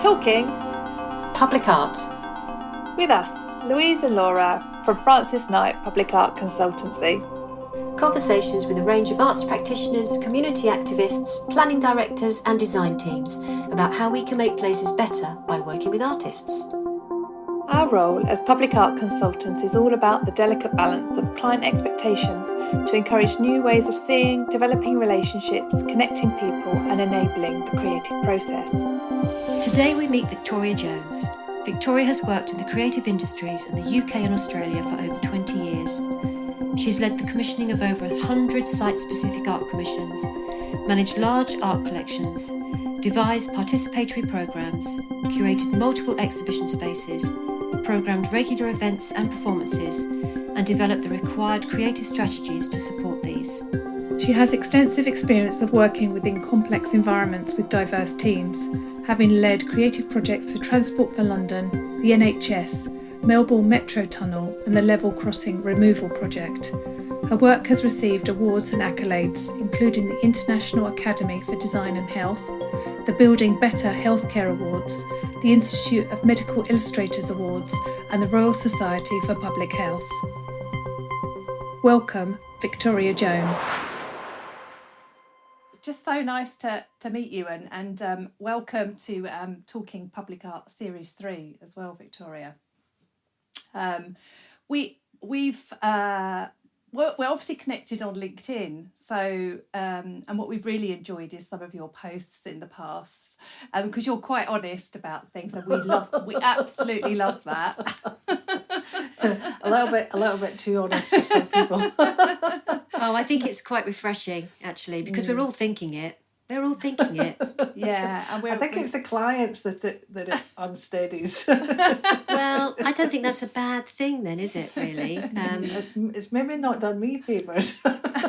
Talking Public Art. with us, Louise and Laura from Francis Knight Public Art Consultancy. Conversations with a range of arts practitioners, community activists, planning directors and design teams about how we can make places better by working with artists. Our role as public art consultants is all about the delicate balance of client expectations to encourage new ways of seeing, developing relationships, connecting people and enabling the creative process. Today we meet Victoria Jones. Victoria has worked in the creative industries in the UK and Australia for over 20 years. She's led the commissioning of over 100 site-specific art commissions, managed large art collections, devised participatory programmes, curated multiple exhibition spaces, programmed regular events and performances, and developed the required creative strategies to support these. She has extensive experience of working within complex environments with diverse teams, having led creative projects for Transport for London, the NHS, Melbourne Metro Tunnel and the Level Crossing Removal Project. Her work has received awards and accolades, including the International Academy for Design and Health, the Building Better Healthcare Awards, the Institute of Medical Illustrators Awards and the Royal Society for Public Health. Welcome, Victoria Jones. Just so nice to meet you and welcome to Talking Public Art Series 3 as well, Victoria. We're obviously connected on LinkedIn, so and what we've really enjoyed is some of your posts in the past, because you're quite honest about things, and we absolutely love that. a little bit too honest for some people. Oh, I think it's quite refreshing actually, because we're all thinking it. They're all thinking it. Yeah, and I think it's the clients that it unsteadies. Well, I don't think that's a bad thing then, is it, really? It's maybe not done me favours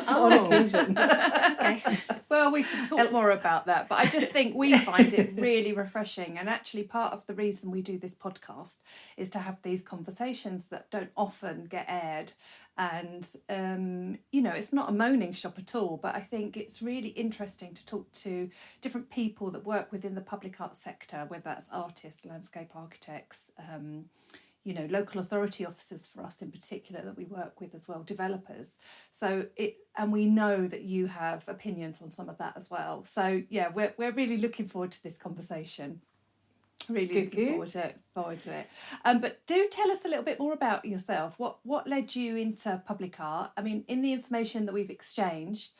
on occasion. Okay. Well, we can talk more about that, but I just think we find it really refreshing, and actually part of the reason we do this podcast is to have these conversations that don't often get aired. And it's not a moaning shop at all, but I think it's really interesting to talk to different people that work within the public art sector, whether that's artists, landscape architects, local authority officers for us in particular that we work with as well, developers. And we know that you have opinions on some of that as well. So yeah, we're really looking forward to this conversation. Really looking forward to it. But do tell us a little bit more about yourself. What led you into public art? I mean, in the information that we've exchanged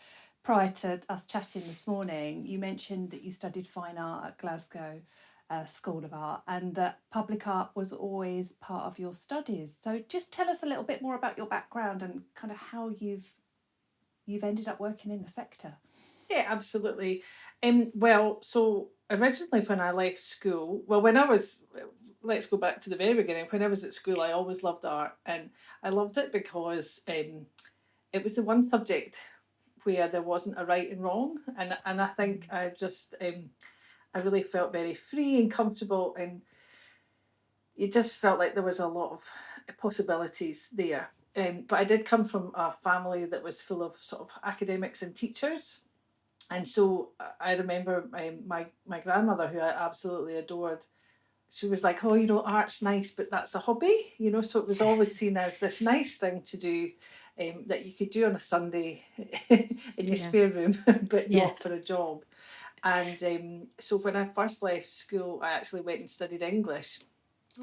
prior to us chatting this morning, you mentioned that you studied fine art at Glasgow School of Art, and that public art was always part of your studies. So just tell us a little bit more about your background and kind of how you've ended up working in the sector. Yeah, absolutely. So originally when I left school, let's go back to the very beginning. When I was at school, I always loved art, and I loved it because it was the one subject where there wasn't a right and wrong, and I think I just I really felt very free and comfortable, and it just felt like there was a lot of possibilities there. But I did come from a family that was full of sort of academics and teachers. And so I remember my grandmother, who I absolutely adored, she was like, oh, art's nice, but that's a hobby, so it was always seen as this nice thing to do that you could do on a Sunday in your spare room, but not for a job. And so when I first left school, I actually went and studied English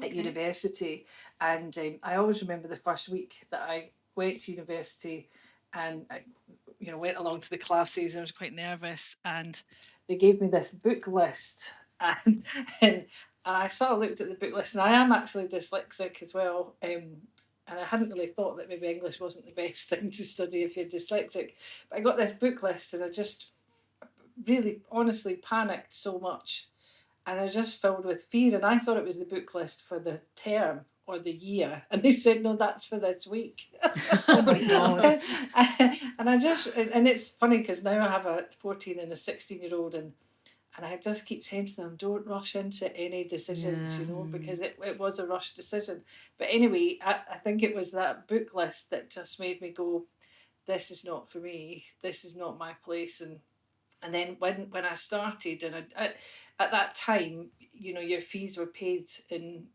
at university. And I always remember the first week that I went to university, and I went along to the classes. I was quite nervous, and they gave me this book list, and I sort of looked at the book list, and I am actually dyslexic as well, and I hadn't really thought that maybe English wasn't the best thing to study if you're dyslexic, but I got this book list, and I just really honestly panicked so much, and I was just filled with fear, and I thought it was the book list for the term or the year, and they said, no, that's for this week. Oh my God. And it's funny because now I have a 14 and a 16-year-old, and I just keep saying to them, don't rush into any decisions, because it was a rushed decision. But anyway, I think it was that book list that just made me go, this is not for me, this is not my place, and And then when I started, and at that time, your fees were paid in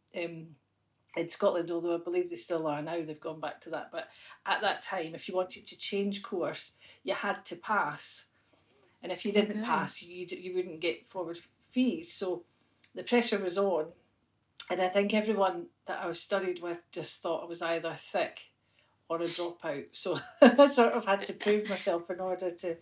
Scotland, although I believe they still are now. They've gone back to that. But at that time, if you wanted to change course, you had to pass. And if you didn't pass, you wouldn't get forward fees. So the pressure was on. And I think everyone that I was studied with just thought I was either thick or a dropout. So I sort of had to prove myself in order to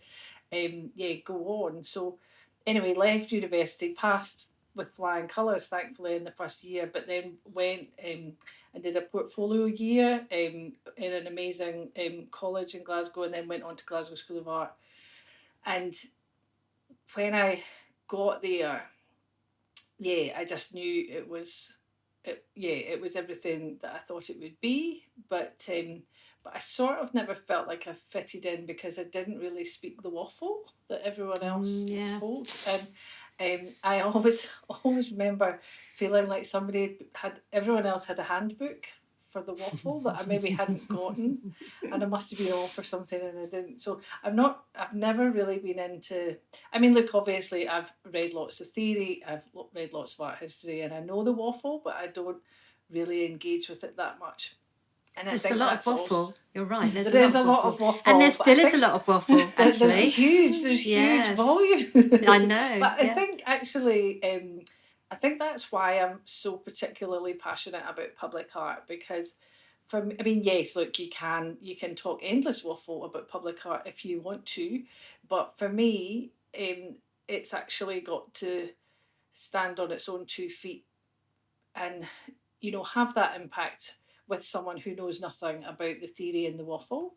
go on. So anyway, left university, passed with flying colours, thankfully, in the first year, but then went and did a portfolio year in an amazing college in Glasgow, and then went on to Glasgow School of Art. And when I got there, I just knew it was everything that I thought it would be, but I sort of never felt like I fitted in because I didn't really speak the waffle that everyone else spoke, and I always remember feeling like everyone else had a handbook for the waffle that I maybe hadn't gotten, and I must have been off for something and I didn't. So I've never really been into. I mean, look, obviously I've read lots of theory, I've read lots of art history, and I know the waffle, but I don't really engage with it that much. And there's a lot of waffle. You're right. There's a lot of waffle, and there still is a lot of waffle. Actually, there's huge volume. I know, but I think actually, I think that's why I'm so particularly passionate about public art, because yes, look, you can talk endless waffle about public art if you want to, but for me, it's actually got to stand on its own 2 feet and have that impact with someone who knows nothing about the theory and the waffle.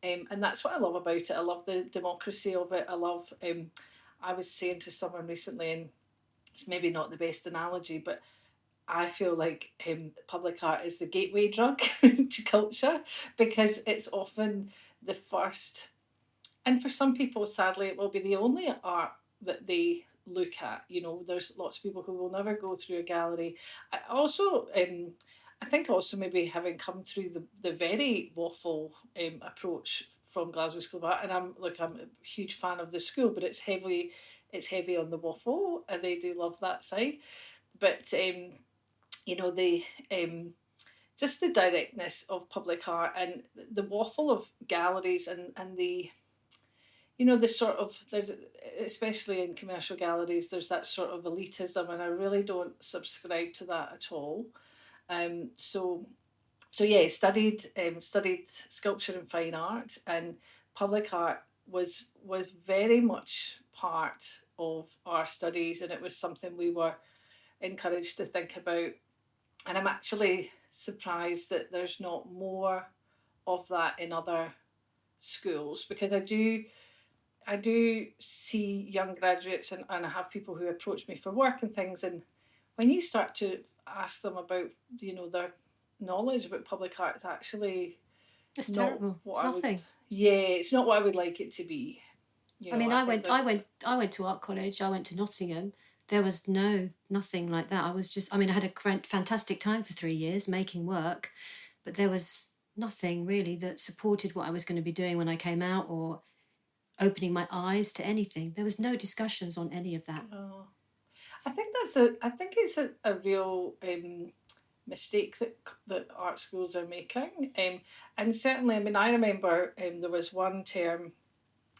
And that's what I love about it. I love the democracy of it. I love, I was saying to someone recently, and it's maybe not the best analogy, but I feel like public art is the gateway drug to culture, because it's often the first, and for some people, sadly, it will be the only art that they look at. There's lots of people who will never go through a gallery. I think also maybe having come through the very waffle approach from Glasgow School of Art, and I'm a huge fan of the school, but it's heavy on the waffle, and they do love that side. But the just the directness of public art and the waffle of galleries, and the the sort of, there's, especially in commercial galleries, there's that sort of elitism, and I really don't subscribe to that at all. So studied sculpture and fine art, and public art was very much part of our studies, and it was something we were encouraged to think about. And I'm actually surprised that there's not more of that in other schools, because I do see young graduates, and I have people who approach me for work and things, and when you start to ask them about their knowledge about public art, it's actually terrible. It's nothing. It's not what I would like it to be. I went to art college. I went to Nottingham. There was nothing like that. I had a fantastic time for 3 years making work, but there was nothing really that supported what I was going to be doing when I came out, or opening my eyes to anything. There was no discussions on any of that. Oh. I think it's a real mistake that art schools are making, and certainly, I remember there was one term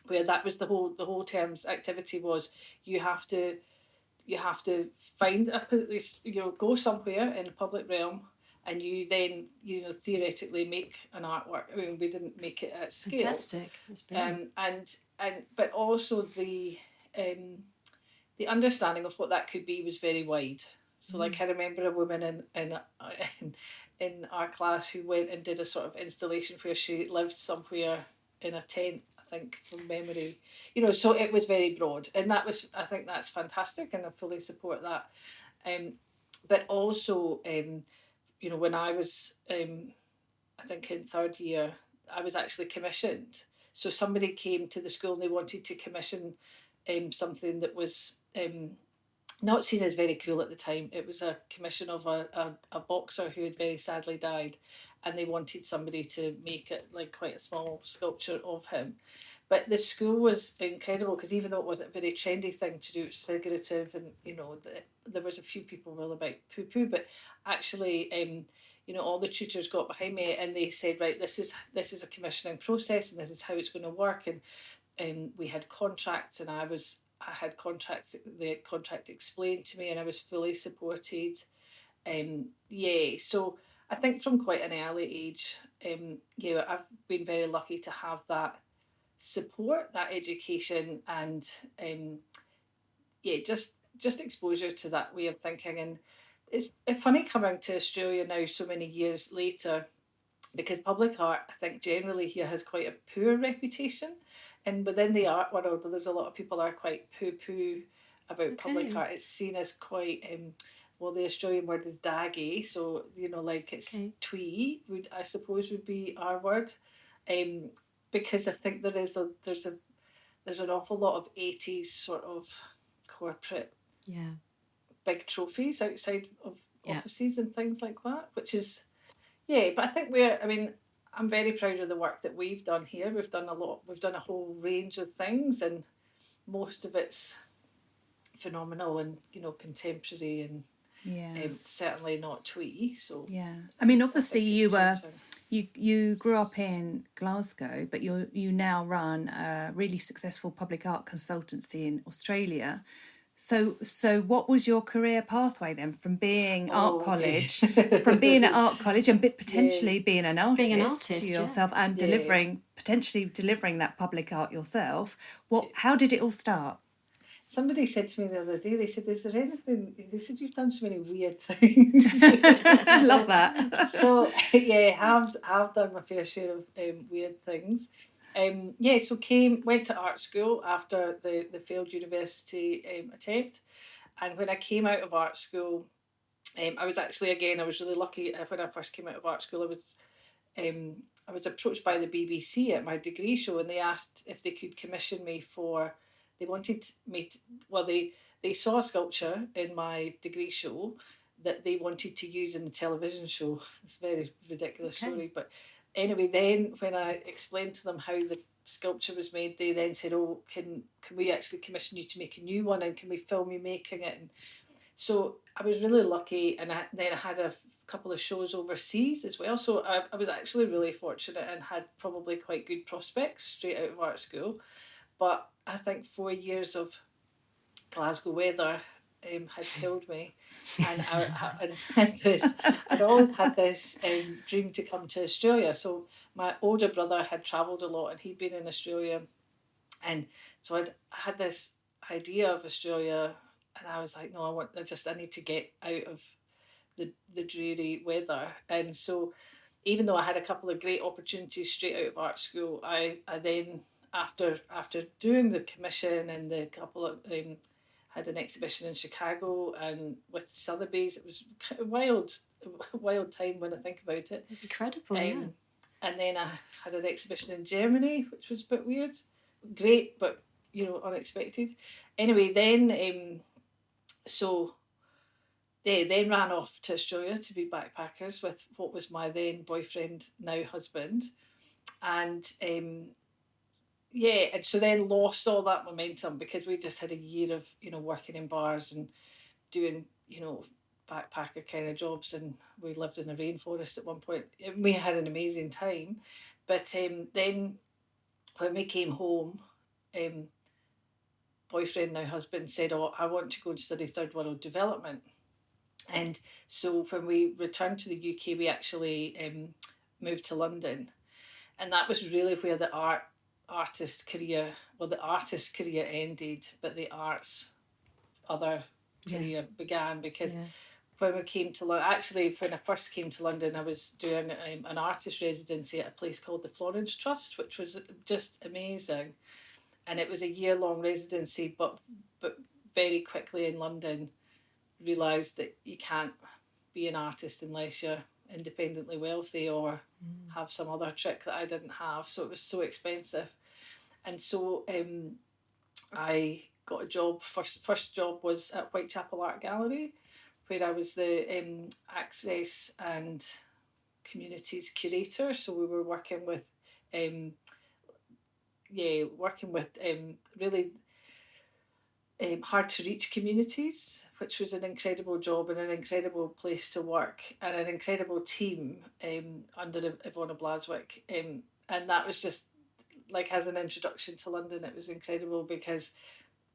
where that was the whole term's activity was you have to find go somewhere in the public realm, and you then theoretically make an artwork. We didn't make it at scale. Fantastic. That's brilliant. But also the understanding of what that could be was very wide. So I remember a woman in our class who went and did a sort of installation where she lived somewhere in a tent, I think, from memory. So it was very broad, and I think that's fantastic, and I fully support that. But also, when I was, I think in third year, I was actually commissioned. So somebody came to the school and they wanted to commission something that was not seen as very cool at the time. It was a commission of a boxer who had very sadly died, and they wanted somebody to make it like quite a small sculpture of him. But the school was incredible, because even though it wasn't a very trendy thing to do, it was figurative, and there was a few people really about poo-poo, but actually all the tutors got behind me and they said, right, this is a commissioning process and this is how it's going to work. And we had contracts, and I had contracts, the contract explained to me, and I was fully supported. So I think from quite an early age, I've been very lucky to have that support, that education, and just exposure to that way of thinking. And it's funny coming to Australia now so many years later, because public art, I think, generally here has quite a poor reputation, and within the art world there's a lot of people are quite poo-poo about public art. It's seen as quite the Australian word is daggy, so like it's twee I suppose would be our word, because I think there's an awful lot of 80s sort of corporate big trophies outside of offices and things like that, which is but I think I'm very proud of the work that we've done here. We've done a whole range of things, and most of it's phenomenal and contemporary, and certainly not twee. So I mean, obviously you grew up in Glasgow, but you now run a really successful public art consultancy in Australia. So what was your career pathway then, from being at art college and potentially being an artist to yourself and potentially delivering that public art yourself? How did it all start? Somebody said to me the other day, they said, is there anything, they said, you've done so many weird things. I love that. So I've done my fair share of weird things. Went to art school after the failed university attempt, and when I came out of art school, I was really lucky. When I first came out of art school, I was approached by the BBC at my degree show, and they asked if they could commission me for. They wanted me to, they saw a sculpture in my degree show that they wanted to use in the television show. It's a very ridiculous story, but anyway, then when I explained to them how the sculpture was made, they then said, "Oh, can we actually commission you to make a new one, and can we film you making it?" And so I was really lucky, and then I had a couple of shows overseas as well. So I was actually really fortunate and had probably quite good prospects straight out of art school. But I think 4 years of Glasgow weather had killed me, and I'd always had this dream to come to Australia. So my older brother had travelled a lot, and he'd been in Australia, and so I had this idea of Australia, and I was like, no, I need to get out of the dreary weather. And so even though I had a couple of great opportunities straight out of art school, I then after doing the commission and the couple of had an exhibition in Chicago and with Sotheby's. It was a wild time when I think about it. It's incredible, And then I had an exhibition in Germany, which was a bit weird. Great, but unexpected. Anyway, then they then ran off to Australia to be backpackers with what was my then boyfriend, now husband, and and so then lost all that momentum because we just had a year of working in bars and doing backpacker kind of jobs, and we lived in a rainforest at one point. We had an amazing time, but then when we came home, boyfriend, now husband, said, "Oh, I want to go and study third world development." And so when we returned to the UK, we actually moved to London, and that was really where the artist career ended, but the arts other career began, because when we came to London, actually when I first came to London, I was doing an artist residency at a place called the Florence Trust, which was just amazing, and it was a year-long residency, but very quickly in London realised that you can't be an artist unless you're independently wealthy or have some other trick that I didn't have, so it was so expensive. And so I got a job. First job was at Whitechapel Art Gallery, where I was the access and communities curator. So we were working with really hard to reach communities, which was an incredible job and an incredible place to work, and an incredible team under Ivona Blaswick. And that was just like, as an introduction to London, it was incredible, because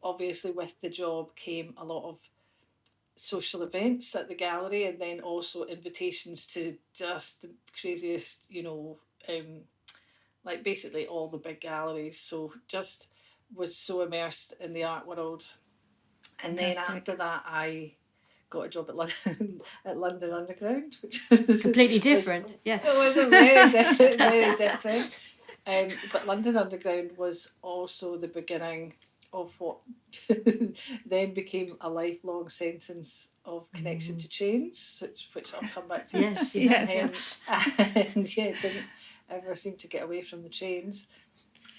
obviously with the job came a lot of social events at the gallery, and then also invitations to just the craziest, like basically all the big galleries. So just was so immersed in the art world. And then after that, I got a job at London, at London Underground, which completely different. It was a very different, very different. But London Underground was also the beginning of what then became a lifelong sentence of connection to trains, which I'll come back to. Yes. And didn't ever seem to get away from the trains.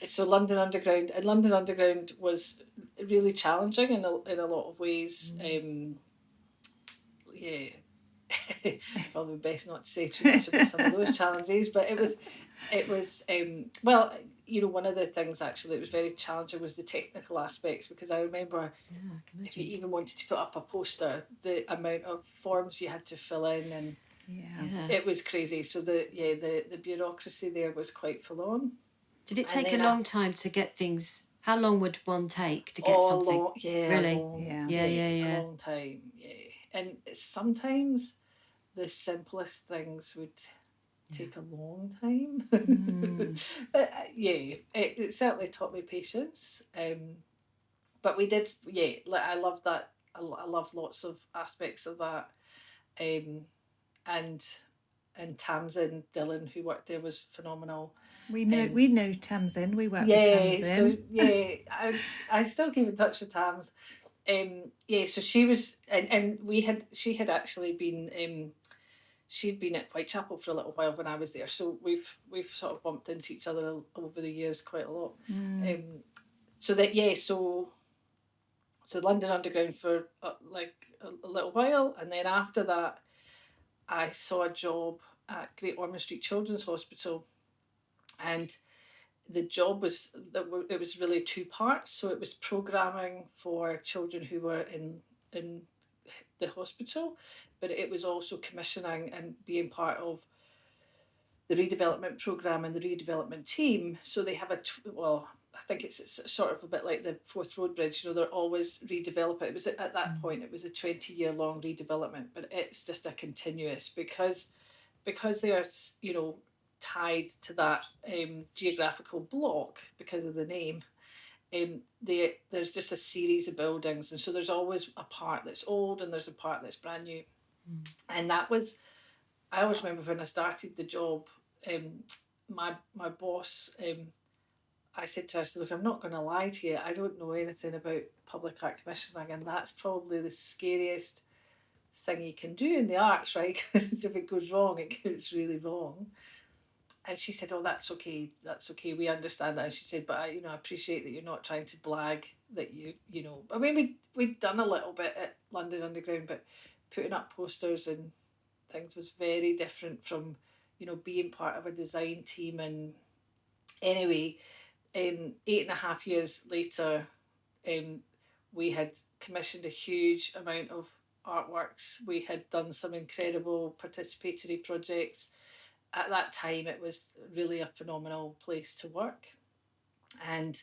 So London Underground was really challenging in a lot of ways. Probably best not to say too much about some of those challenges, but it was one of the things actually that was very challenging was the technical aspects, because I remember if you even wanted to put up a poster, the amount of forms you had to fill in, and it was crazy. So the bureaucracy there was quite full on. Did it take a long time to get things? How long would one take to get something? Really? A long time, And sometimes the simplest things would take a long time. But it certainly taught me patience. But we did, I love that. I love lots of aspects of that. And Tamsin Dillon, who worked there, was phenomenal. We know Tamsin. We work with Tamsin. So I still keep in touch with Tams. So she was, and she had actually been, she'd been at Whitechapel for a little while when I was there. So we've sort of bumped into each other over the years quite a lot. So London Underground for a little while, and then after that, I saw a job at Great Ormond Street Children's Hospital. And the job was really two parts. So it was programming for children who were in the hospital, but it was also commissioning and being part of the redevelopment programme and the redevelopment team. So they have I think it's sort of a bit like the Forth Road Bridge. They're always redeveloping. It was at that point, it was a 20-year long redevelopment, but it's just a continuous, because they are, tied to that geographical block because of the name. There's just a series of buildings, and so there's always a part that's old and there's a part that's brand new. And that was, I always remember when I started the job, my boss, I said to her, look, I'm not going to lie to you, I don't know anything about public art commissioning, and that's probably the scariest thing you can do in the arts, right? Because if it goes wrong, it goes really wrong. And she said, oh, that's okay, we understand that. And she said, but I appreciate that you're not trying to blag that I mean, we'd done a little bit at London Underground, but putting up posters and things was very different from, being part of a design team. And anyway, 8.5 years later, we had commissioned a huge amount of artworks. We had done some incredible participatory projects. At that time, it was really a phenomenal place to work, and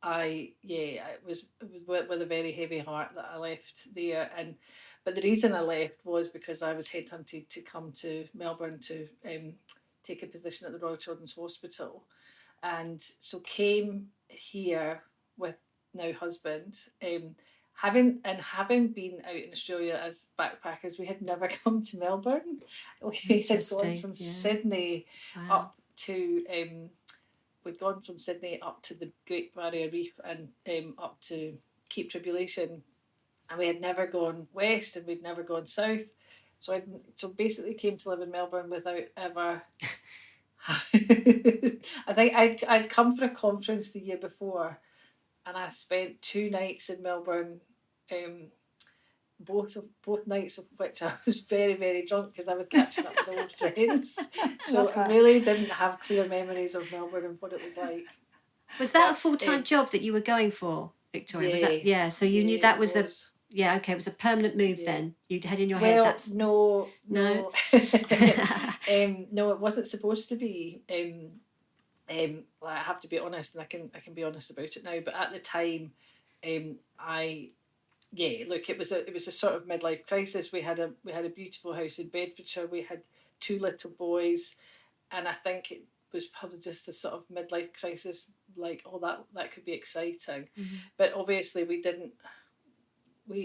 it was with a very heavy heart that I left there. But the reason I left was because I was headhunted to come to Melbourne to take a position at the Royal Children's Hospital, and so came here with now husband. Having been out in Australia as backpackers, we had never come to Melbourne. We had gone from Sydney up to we'd gone from Sydney up to the Great Barrier Reef and up to Cape Tribulation, and we had never gone west and we'd never gone south. So basically came to live in Melbourne without ever. I think I'd come for a conference the year before, and I spent 2 nights in Melbourne both nights of which I was very, very drunk because I was catching up with old friends. So I really didn't have clear memories of Melbourne and what it was like. Was that a full-time job that you were going for, Victoria? Yeah, was that, so you knew that was a... Yeah, okay, it was a permanent move then. You had in your head that's... No. No, it wasn't supposed to be. I have to be honest, and I can be honest about it now, but at the time, it was a sort of midlife crisis. We had a beautiful house in Bedfordshire. We had 2 little boys, and I think it was probably just a sort of midlife crisis, like, oh, that could be exciting. Mm-hmm. But obviously we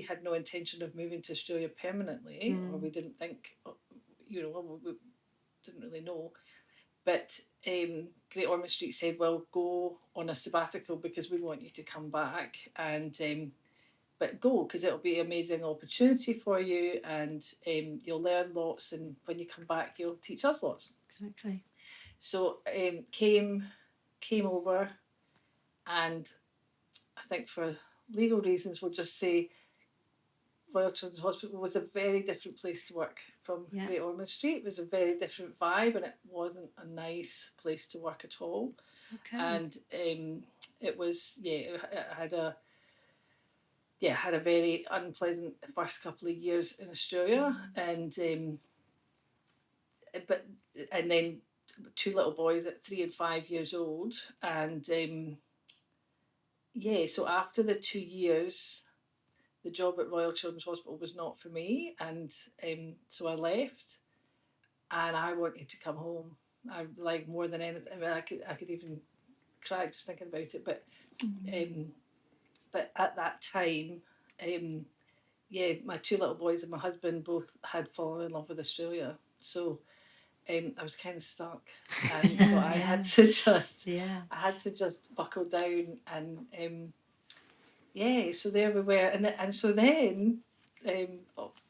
had no intention of moving to Australia permanently, or we didn't think, we didn't really know. But Great Ormond Street said, well, go on a sabbatical because we want you to come back, and but go, because it'll be an amazing opportunity for you, and you'll learn lots, and when you come back you'll teach us lots. Exactly. So came over, and I think for legal reasons we'll just say Royal Children's Hospital was a very different place to work from Great Ormond Street. It was a very different vibe, and it wasn't a nice place to work at all. Okay. And it was, it had a very unpleasant first couple of years in Australia, and then 2 little boys at 3 and 5 years old, and so after the 2 years, the job at Royal Children's Hospital was not for me, and so I left, and I wanted to come home. I like more than anything. I mean, I could even cry just thinking about it. But but at that time, my 2 little boys and my husband both had fallen in love with Australia, so I was kind of stuck, and so I had to just buckle down, and so there we were, and so then,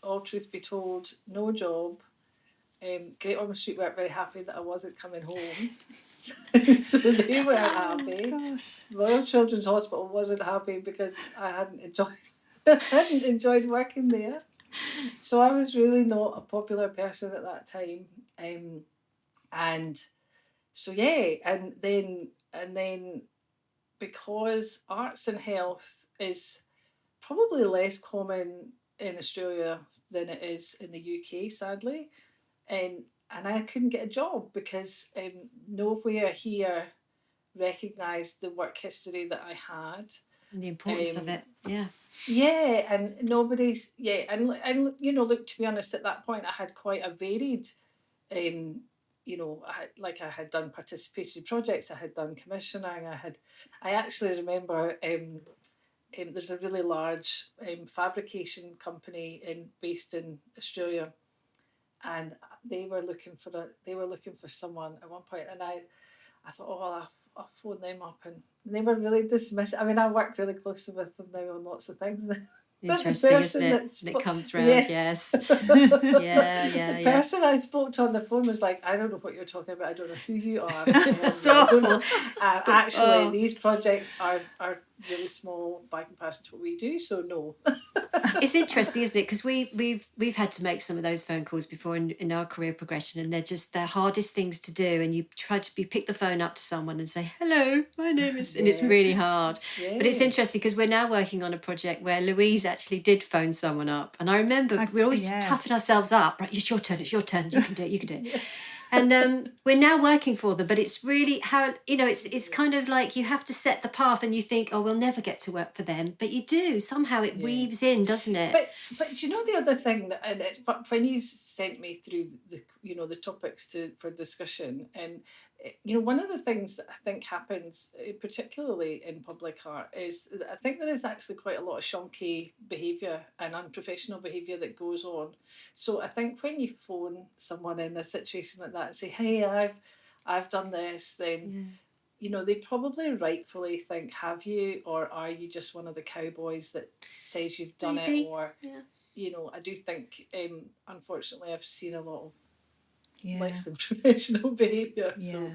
all truth be told, no job. Great Ormond Street weren't very happy that I wasn't coming home, so they weren't happy. Gosh. Royal Children's Hospital wasn't happy because I hadn't enjoyed working there. So I was really not a popular person at that time, and so and then because arts and health is probably less common in Australia than it is in the UK, sadly, and I couldn't get a job because nowhere here recognised the work history that I had and the importance of it. And nobody's and look, to be honest, at that point I had quite a varied I had done participatory projects, I had done commissioning, I actually remember there's a really large fabrication company based in Australia, and they were looking for someone at one point, and I thought, oh, I'll phone them up, and they were really dismissive. I mean, I work really closely with them now on lots of things. Interesting, isn't it? And it comes round, yes. The person I spoke to on the phone was like, I don't know what you're talking about. I don't know who you are. Actually, these projects are really small by comparison to what we do, so no. It's interesting, isn't it? Because we've had to make some of those phone calls before in our career progression, and they're just the hardest things to do. And you pick the phone up to someone and say, "Hello, my name is," and it's really hard. But it's interesting because we're now working on a project where Louise actually did phone someone up, and I remember we always toughen ourselves up. Right, it's your turn. You can do it. And we're now working for them, but it's really how, it's kind of like you have to set the path, and you think, oh, we'll never get to work for them, but you do. Somehow it weaves in, doesn't it? But you know, the other thing when you sent me through the topics for discussion, and one of the things that I think happens, particularly in public art, is that I think there is actually quite a lot of shonky behaviour and unprofessional behaviour that goes on. So I think when you phone someone in a situation like that and say, "Hey, I've done this," then they probably rightfully think, "Have you, or are you just one of the cowboys that says you've done it?" Or I do think, unfortunately, I've seen a lot of less than professional behaviour. So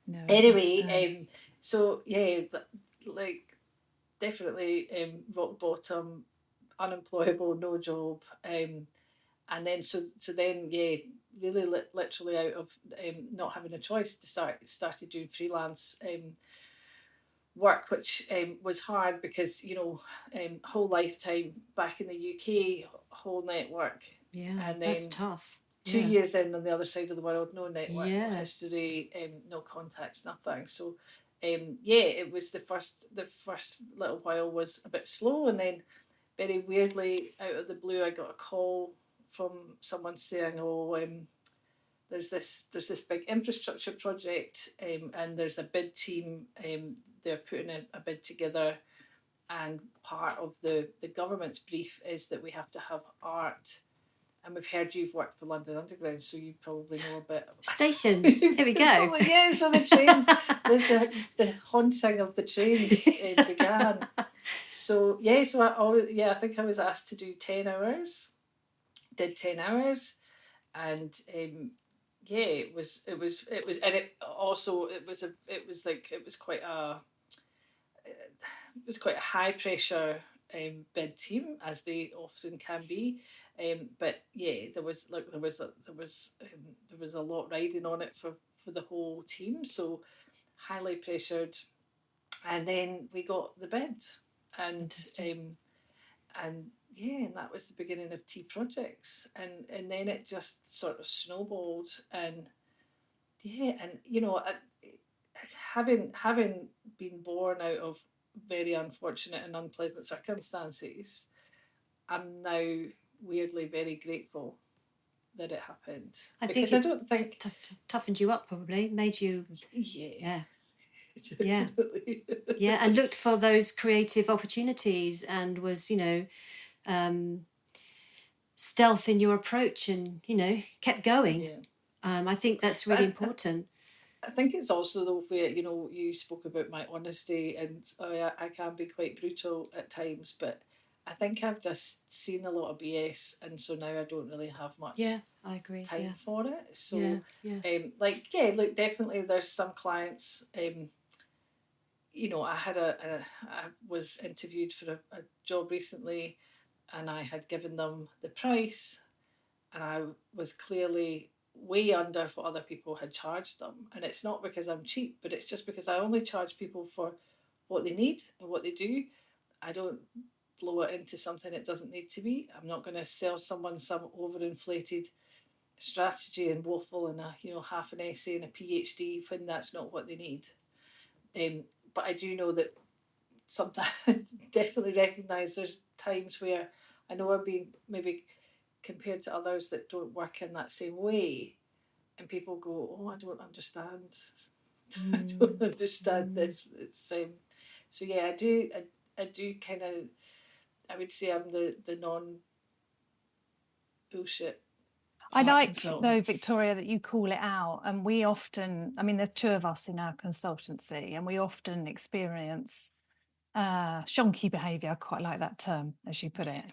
No, anyway, definitely rock bottom. unemployable, no job, and then really literally out of not having a choice, started doing freelance work, which was hard because whole lifetime back in the UK, whole network, and that's then tough. 2 years in on the other side of the world, no network, no Yeah. history, no contacts, nothing. So it was the first little while was a bit slow, and then very weirdly out of the blue I got a call from someone saying, there's this big infrastructure project, and there's a bid team, they're putting a bid together, and part of the government's brief is that we have to have art. And we've heard you've worked for London Underground, so you probably know a bit. Stations. Here we go. Yeah, so the trains, the haunting of the trains began. So I think I was asked to do 10 hours. Did 10 hours, and it was quite a high pressure bid team, as they often can be. But there was a lot riding on it for the whole team, so highly pressured. And then we got the bid, and that was the beginning of Tea Projects, and then it just sort of snowballed, and having been born out of very unfortunate and unpleasant circumstances, I'm now weirdly very grateful that it happened. I don't think toughened you up, probably made you yeah. And looked for those creative opportunities, and was stealth in your approach, and kept going. I think that's really important. I think it's also the way, you spoke about my honesty, and I can be quite brutal at times, but I think I've just seen a lot of BS, and so now I don't really have much I agree. time for it. So, look, definitely there's some clients, I was interviewed for a job recently, and I had given them the price, and I was clearly way under what other people had charged them. And it's not because I'm cheap, but it's just because I only charge people for what they need and what they do. I don't blow it into something it doesn't need to be. I'm not going to sell someone some overinflated strategy and waffle and half an essay and a PhD when that's not what they need. But I do know that sometimes definitely recognise there's times where I know I'm being maybe compared to others that don't work in that same way, and people go, I don't understand. I don't understand this. It's so I do kind of, I would say I'm the non bullshit. I like, though, Victoria, that you call it out. And we often, there's two of us in our consultancy, and we often experience shonky behaviour. I quite like that term, as you put it.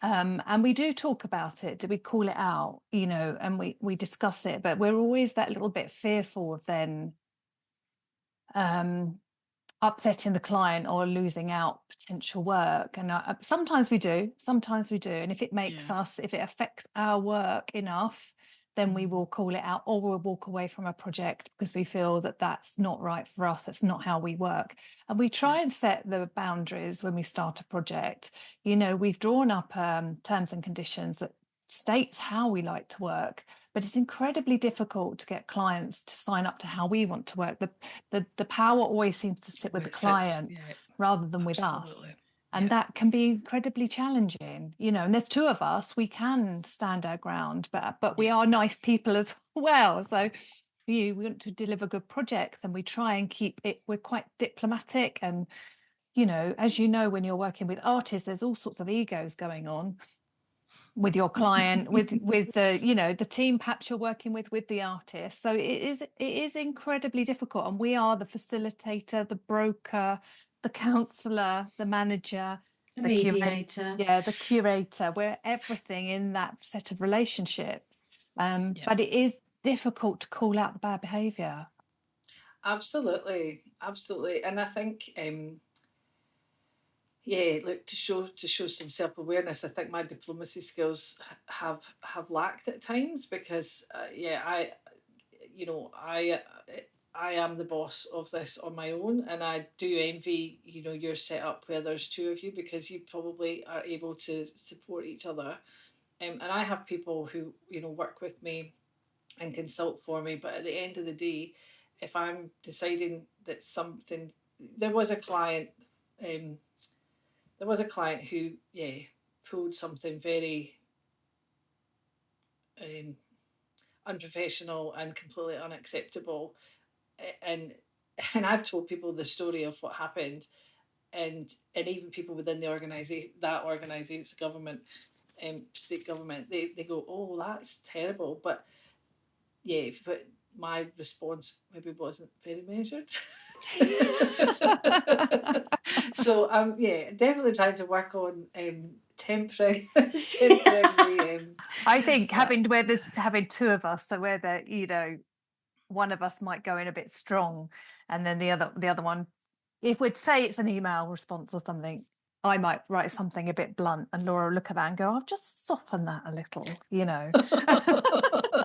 And we do talk about it. Do we call it out? And we discuss it, but we're always that little bit fearful of then upsetting the client or losing out potential work. And sometimes we do. And if it makes us, if it affects our work enough, then we will call it out, or we'll walk away from a project because we feel that that's not right for us. That's not how we work. And we try and set the boundaries when we start a project. We've drawn up terms and conditions that states how we like to work, but it's incredibly difficult to get clients to sign up to how we want to work. The power always seems to sit with the client rather than with us. And that can be incredibly challenging, and there's two of us, we can stand our ground, but we are nice people as well. So we want to deliver good projects, and we try and keep it, we're quite diplomatic. And, as you know, when you're working with artists, there's all sorts of egos going on with your client, with the the team perhaps you're working with the artist. So it is incredibly difficult. And we are the facilitator, the broker, the counsellor, the manager, the mediator. The curator. We're everything in that set of relationships. But it is difficult to call out the bad behaviour. Absolutely. And I think look, to show some self-awareness, I think my diplomacy skills have lacked at times, because I am the boss of this on my own, and I do envy, your setup where there's two of you, because you probably are able to support each other. And I have people who, work with me and consult for me, but at the end of the day, if I'm deciding that something, there was a client, who, pulled something very unprofessional and completely unacceptable, and I've told people the story of what happened, and even people within the organisation, it's government, state government, they go, oh, that's terrible, but my response maybe wasn't very measured. So definitely trying to work on tempering the. I think having two of us, so where one of us might go in a bit strong, and then the other one, if we'd say it's an email response or something, I might write something a bit blunt, and Laura will look at that and go, I've just softened that a little,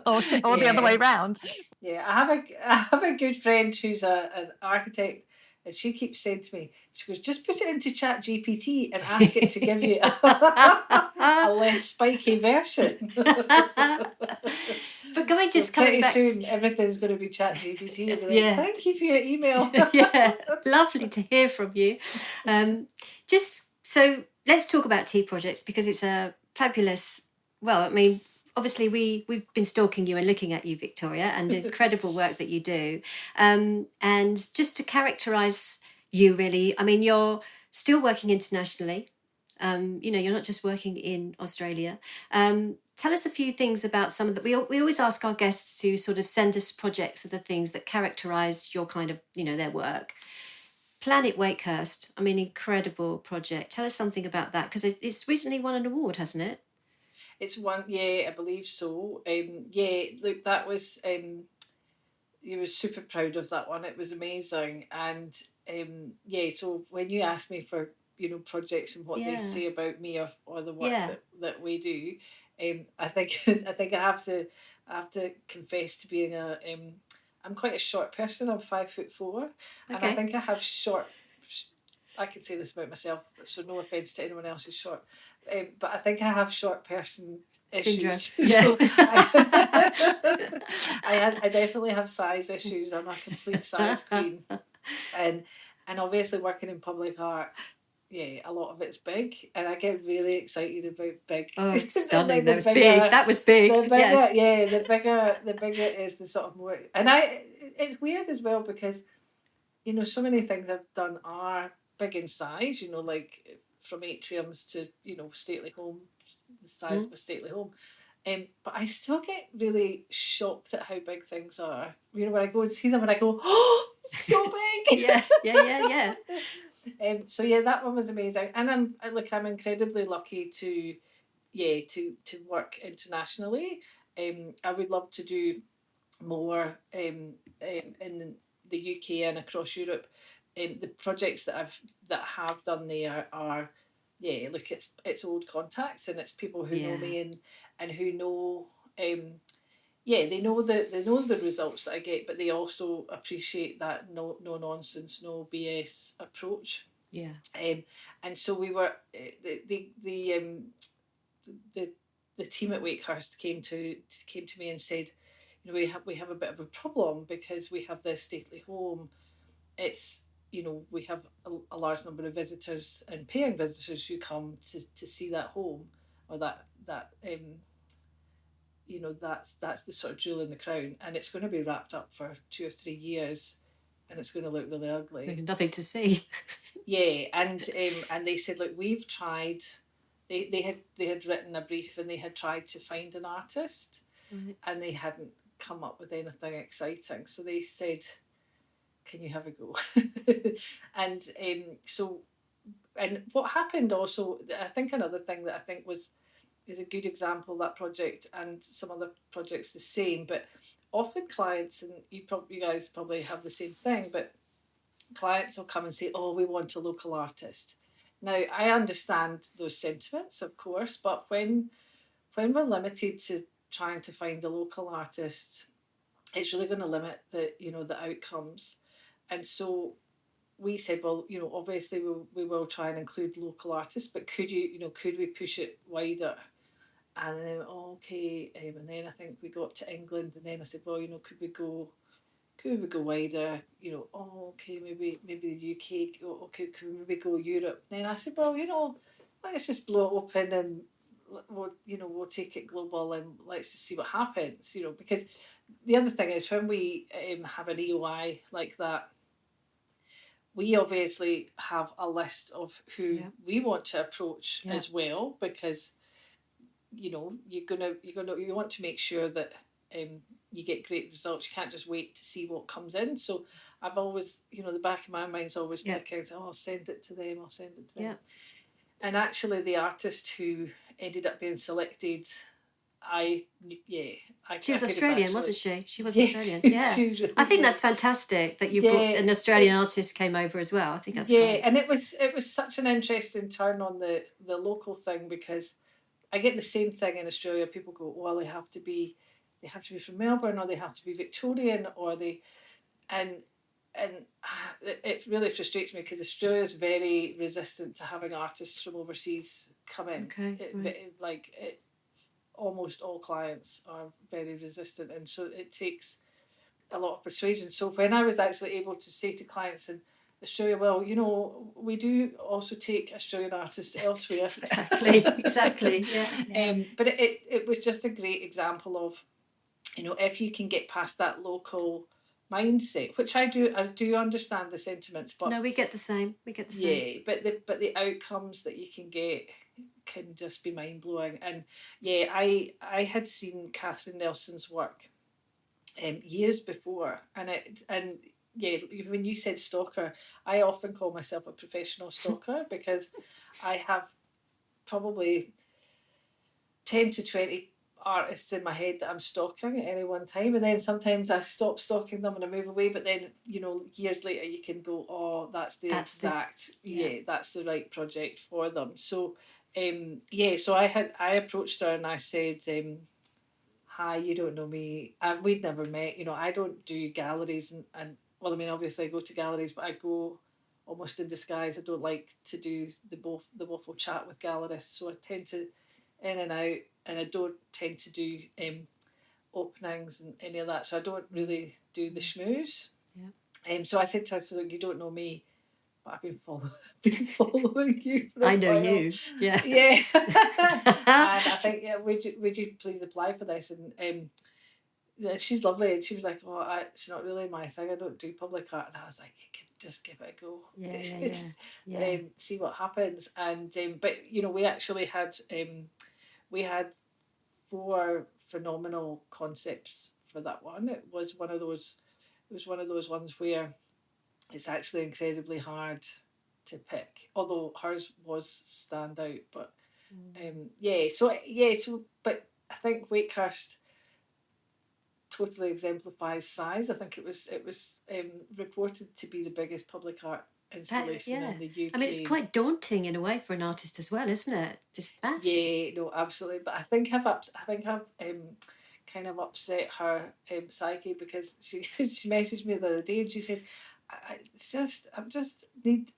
or the other way round. Yeah, I have a good friend who's an architect, and she keeps saying to me, she goes, just put it into ChatGPT and ask it to give you a less spiky version. But going pretty soon, everything's going to be ChatGPT. You'll be like, thank you for your email. Yeah, lovely to hear from you. So let's talk about tea projects, because it's a fabulous. Well, I mean, obviously we've been stalking you and looking at you, Victoria, and the incredible work that you do. And just to characterise you, really, I mean, you're still working internationally. You're not just working in Australia. Tell us a few things about some of the. We always ask our guests to sort of send us projects of the things that characterise your kind of, their work. Planet Wakehurst, I mean, incredible project. Tell us something about that, because it's recently won an award, hasn't it? It's one, I believe so. Look, that was. You was super proud of that one. It was amazing, and So when you asked me for projects and what they say about me or the work that we do, I think I have to confess to being I'm quite a short person. I'm 5'4", and I think I have short. I can say this about myself, so no offence to anyone else who's short, but I think I have short person issues. So I definitely have size issues. I'm a complete size queen, and obviously working in public art, a lot of it's big, and I get really excited about big. Oh, it's stunning! That was big. That was big. The bigger, yes. The bigger is the sort of more, and it's weird as well, because so many things I've done are big in size. Like from atriums to stately home, the size of a stately home. But I still get really shocked at how big things are. When I go and see them, and I go, oh, it's so big. yeah. So that one was amazing, and I'm incredibly lucky to work internationally. I would love to do more in the UK and across Europe. The projects that have done there are it's old contacts, and it's people who know me and who know they know the results that I get, but they also appreciate that no nonsense, no BS approach. And so we were the team at Wakehurst came to me and said, we have a bit of a problem, because we have this stately home. It's we have a large number of visitors and paying visitors who come to see that home, or that that's the sort of jewel in the crown, and it's going to be wrapped up for 2 or 3 years, and it's going to look really ugly. There's nothing to see. And they said, look, we've tried. They had written a brief, and they had tried to find an artist, and they hadn't come up with anything exciting. So they said, can you have a go? And what happened also, I think another thing that I think is a good example, that project, and some other projects the same, but often clients, and you guys probably have the same thing, but clients will come and say, oh, we want a local artist. Now, I understand those sentiments, of course, but when we're limited to trying to find a local artist, it's really going to limit the outcomes. And so we said, well, obviously we will try and include local artists, but could we push it wider? And then they went, oh, okay. And then I think we got to England, and then I said, well, could we go wider? Oh, okay, maybe the UK. Oh, okay, could we maybe go Europe? Then I said, well, let's just blow it open, and we'll take it global, and let's just see what happens. Because the other thing is, when we have an EOI like that, we obviously have a list of who we want to approach as well, because you want to make sure that you get great results. You can't just wait to see what comes in. So I've always, the back of my mind's always ticking. Oh, I'll send it to them. And actually, the artist who ended up being selected, she was Australian, wasn't she? She was Australian. She was really I think good. that's fantastic that you brought an Australian artist came over as well. I think that's great. And it was such an interesting turn on the local thing, because I get the same thing in Australia. People go, well, they have to be from Melbourne, or they have to be Victorian, or and it really frustrates me, because Australia is very resistant to having artists from overseas come in. Almost all clients are very resistant, and so it takes a lot of persuasion. So when I was actually able to say to clients in Australia, well, we do also take Australian artists elsewhere. Exactly. But it was just a great example of, if you can get past that local mindset, which I do understand the sentiments, but no, we get the same. Yeah, but the outcomes that you can get can just be mind blowing. And I had seen Catherine Nelson's work years before, and when you said stalker, I often call myself a professional stalker, because I have probably 10 to 20 artists in my head that I'm stalking at any one time, and then sometimes I stop stalking them and I move away, but then years later you can go, oh, that's the right project for them. So so I approached her and I said, hi, you don't know me, we'd never met, I don't do galleries, and well, I mean, obviously I go to galleries, but I go almost in disguise. I don't like to do the waffle chat with gallerists, so I tend to in and out, and I don't tend to do openings and any of that, so I don't really do the schmooze. So I said to her, so you don't know me, but I've been following you for a I know while. you. Yeah. And I think, would you please apply for this? And she's lovely, and she was like, oh, it's not really my thing, I don't do public art. And I was like, just give it a go. See what happens. And but we actually had we had 4 phenomenal concepts for that one. It was one of those ones where it's actually incredibly hard to pick, although hers was standout. But but I think Wakehurst totally exemplifies size. I think it was reported to be the biggest public art installation in the UK. I mean, it's quite daunting in a way for an artist as well, isn't it? Just massive. Yeah, no, absolutely. But I think I've kind of upset her psyche, because she she messaged me the other day and she said, I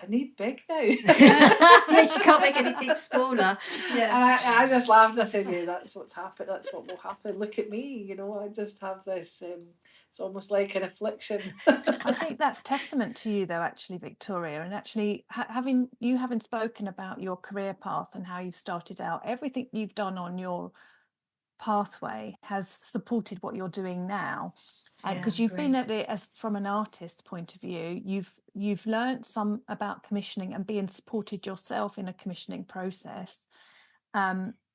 need big now. Yeah, she can't make anything smaller. Yeah. And I just laughed. I said, yeah, that's what's happened. That's what will happen. Look at me, I just have this, it's almost like an affliction. I think that's testament to you, though, actually, Victoria, and actually having spoken about your career path and how you've started out. Everything you've done on your pathway has supported what you're doing now, because you've been at it as from an artist's point of view. You've learned some about commissioning and being supported yourself in a commissioning process.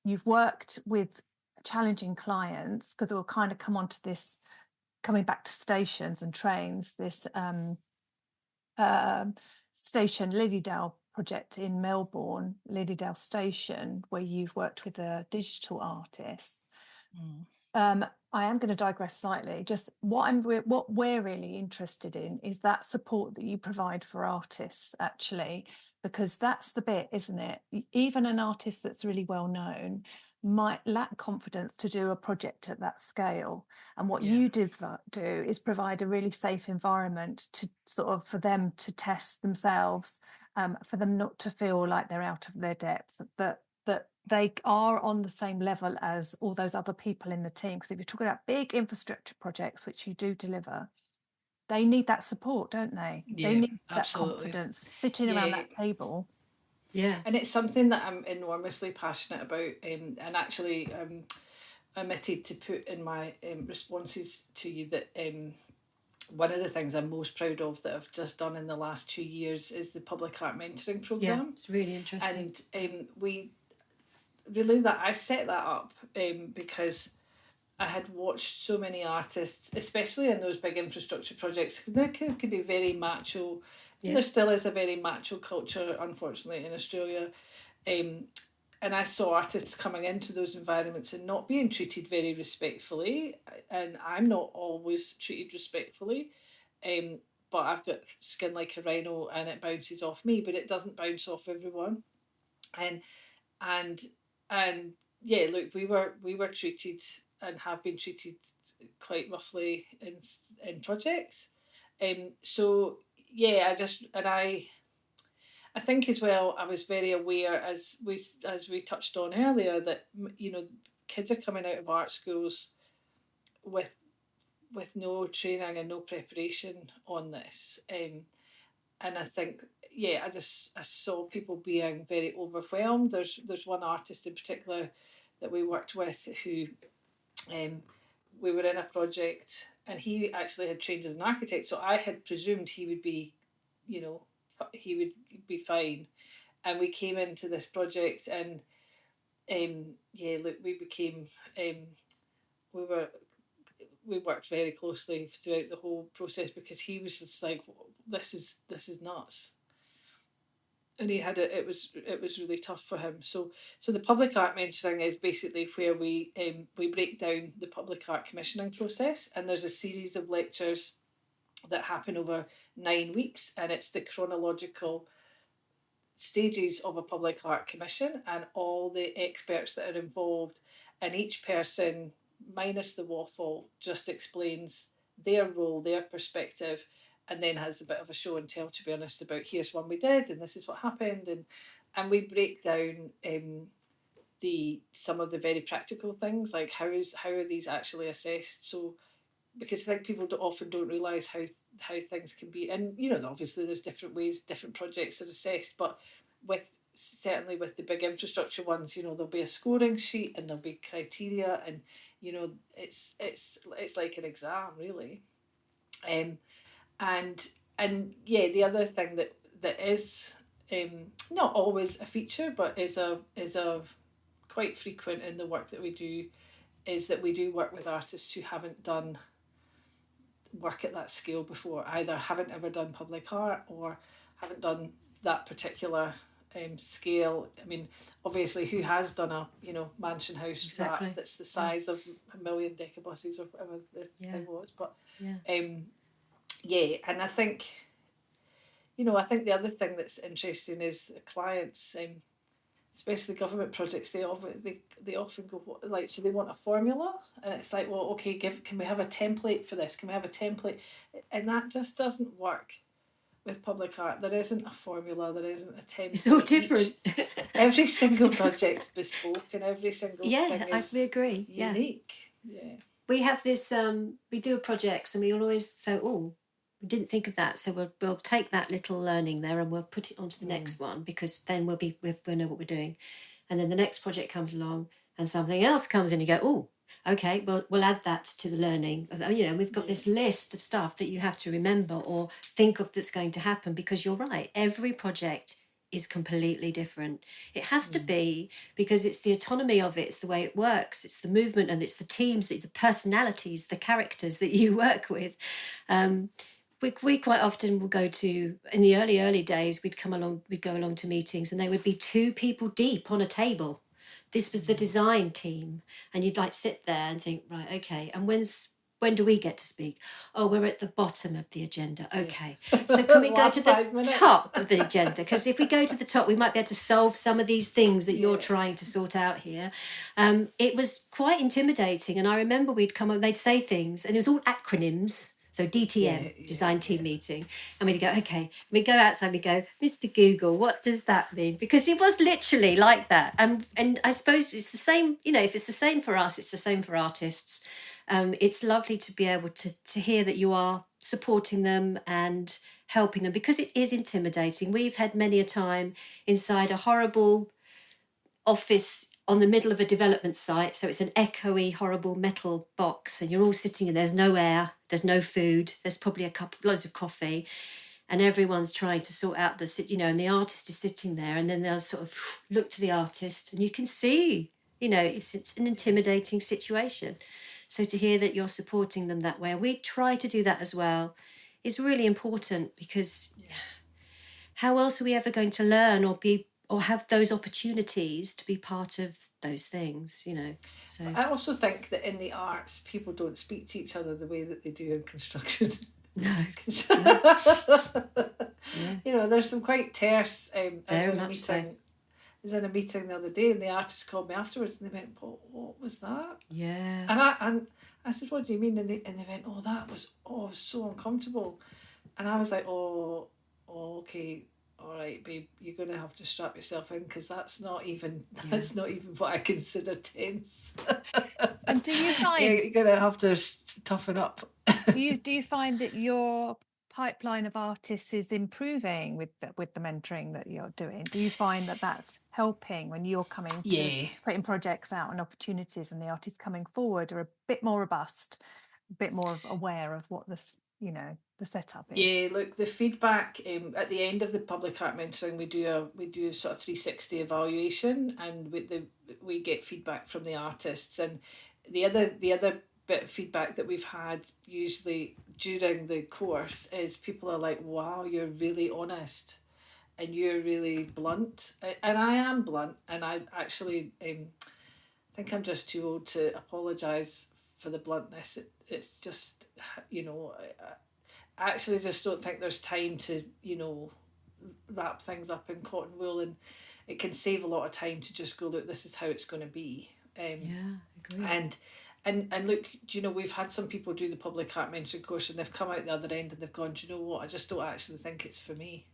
You've worked with challenging clients, because we'll kind of come on to this, coming back to stations and trains, this station Lilydale project in Melbourne, Lilydale Station, where you've worked with a digital artist. I am going to digress slightly. Just what we're really interested in is that support that you provide for artists, actually, because that's the bit, isn't it? Even an artist that's really well known might lack confidence to do a project at that scale. And what you do is provide a really safe environment to sort of for them to test themselves, for them not to feel like they're out of their depth, that they are on the same level as all those other people in the team. Because if you're talking about big infrastructure projects, which you do deliver, they need that support, don't they? They need that confidence sitting around that table. Yeah. And it's something that I'm enormously passionate about, and actually omitted to put in my responses to you that one of the things I'm most proud of that I've just done in the last 2 years is the public art mentoring programme. Yeah, it's really interesting. And I set that up because I had watched so many artists, especially in those big infrastructure projects. There can be very macho. Yeah. There still is a very macho culture, unfortunately, in Australia. And I saw artists coming into those environments and not being treated very respectfully. And I'm not always treated respectfully. But I've got skin like a rhino and it bounces off me, but it doesn't bounce off everyone. And yeah, look, we were treated and have been treated quite roughly in projects. So yeah, I think as well, I was very aware, as we touched on earlier, that kids are coming out of art schools with no training and no preparation on this, and I think I saw people being very overwhelmed. There's one artist in particular that we worked with who we were in a project, and he actually had trained as an architect, so I had presumed he would be fine. And we came into this project, and we became we worked very closely throughout the whole process, because he was just like, this is nuts. And he had it was really tough for him. So the public art mentoring is basically where we break down the public art commissioning process, and there's a series of lectures that happen over 9 weeks, and it's the chronological stages of a public art commission and all the experts that are involved, and each person, minus the waffle, just explains their role, their perspective, and then has a bit of a show and tell, to be honest, about here's one we did and this is what happened, and we break down some of the very practical things, like how are these actually assessed. So because I think people often don't realise how things can be, and obviously there's different ways different projects are assessed, but certainly with the big infrastructure ones, there'll be a scoring sheet and there'll be criteria, and it's like an exam, really. And the other thing that is not always a feature, but is a quite frequent in the work that we do, is that we do work with artists who haven't done work at that scale before, either haven't ever done public art or haven't done that particular scale. I mean, obviously, who has done a mansion house that's the size of 1 million decabuses or whatever the thing was, but and I think the other thing that's interesting is the clients, especially government projects, they often go so they want a formula, and it's like, well, okay, can we have a template for this? Can we have a template? And that just doesn't work with public art. There isn't a formula. There isn't a template. It's all different. Every single project's bespoke, and every single thing is agree. unique. Yeah. We have this. We do projects, and we always thought, oh, we didn't think of that, so we'll take that little learning there and we'll put it onto the next one, because then we'll know what we're doing. And then the next project comes along and something else comes in, you go, oh, okay, well, we'll add that to the learning. We've got this list of stuff that you have to remember or think of that's going to happen, because you're right, every project is completely different. It has to be, because it's the autonomy of it, it's the way it works, it's the movement, and it's the teams, the personalities, the characters that you work with. We quite often will go to, in the early days, we'd go along to meetings, and they would be 2 people deep on a table. This was the design team. And you'd like sit there and think, right, okay, and when do we get to speak? Oh, we're at the bottom of the agenda. Okay. So can we go Last to 5 the minutes. top of the agenda? Because if we go to the top, we might be able to solve some of these things that you're trying to sort out here. It was quite intimidating. And I remember we'd come up, they'd say things, and it was all acronyms. So DTM, design team meeting. And we'd go, okay, we go outside, we go, Mr. Google, what does that mean? Because it was literally like that. And I suppose it's the same, you know, if it's the same for us, it's the same for artists. It's lovely to be able to hear that you are supporting them and helping them, because it is intimidating. We've had many a time inside a horrible office on the middle of a development site. So it's an echoey, horrible metal box, and you're all sitting and there's no air, there's no food, there's probably loads of coffee, and everyone's trying to sort out and the artist is sitting there, and then they'll sort of look to the artist, and you can see, it's an intimidating situation. So to hear that you're supporting them that way, we try to do that as well, is really important, because how else are we ever going to learn or have those opportunities to be part of those things, So I also think that in the arts, people don't speak to each other the way that they do in construction. No. There's some quite terse. Very much so. I was in a meeting the other day, and the artist called me afterwards, and they went, "What was that?" Yeah. And I said, "What do you mean?" And they went, "Oh, that was so uncomfortable." And I was like, "Oh, okay, all right, babe, you're going to have to strap yourself in, because that's not even what I consider tense." And do you find you're going to have to toughen up? do you find that your pipeline of artists is improving with the mentoring that you're doing? Do you find that that's helping when you're coming to putting projects out and opportunities, and the artists coming forward are a bit more robust, a bit more aware of what the setup is? Yeah, look, the feedback at the end of the public art mentoring, we do a sort of 360 evaluation, and we get feedback from the artists. And the other bit of feedback that we've had usually during the course is people are like, "Wow, you're really honest and you're really blunt." And I am blunt, and I actually think I'm just too old to apologise for the bluntness. It's just, I actually just don't think there's time to, wrap things up in cotton wool, and it can save a lot of time to just go, "Look, this is how it's going to be." Agree. And look, we've had some people do the public art mentoring course, and they've come out the other end and they've gone, "Do you know what? I just don't actually think it's for me."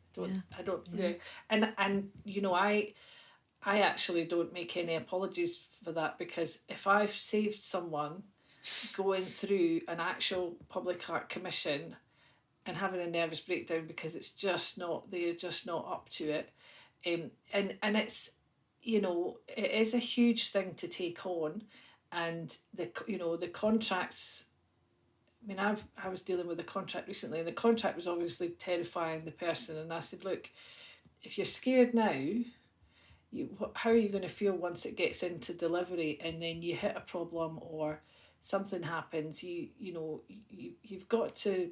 I don't. And I actually don't make any apologies for that, because if I've saved someone going through an actual public art commission and having a nervous breakdown because they're just not up to it, and it's, it is a huge thing to take on. And the contracts, I mean, I was dealing with a contract recently, and the contract was obviously terrifying the person, and I said, "Look, if you're scared now, how are you going to feel once it gets into delivery, and then you hit a problem or something happens? You've got to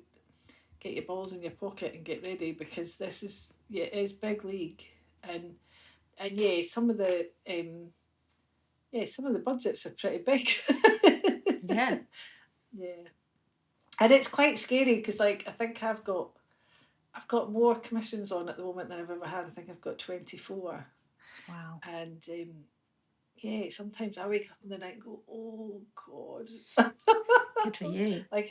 get your balls in your pocket and get ready, because this is it is big league." And some of the some of the budgets are pretty big. Yeah. And it's quite scary, because I think I've got more commissions on at the moment than I've ever had. I think I've got 24. Wow. And sometimes I wake up in the night and go, "Oh God." Good for you. I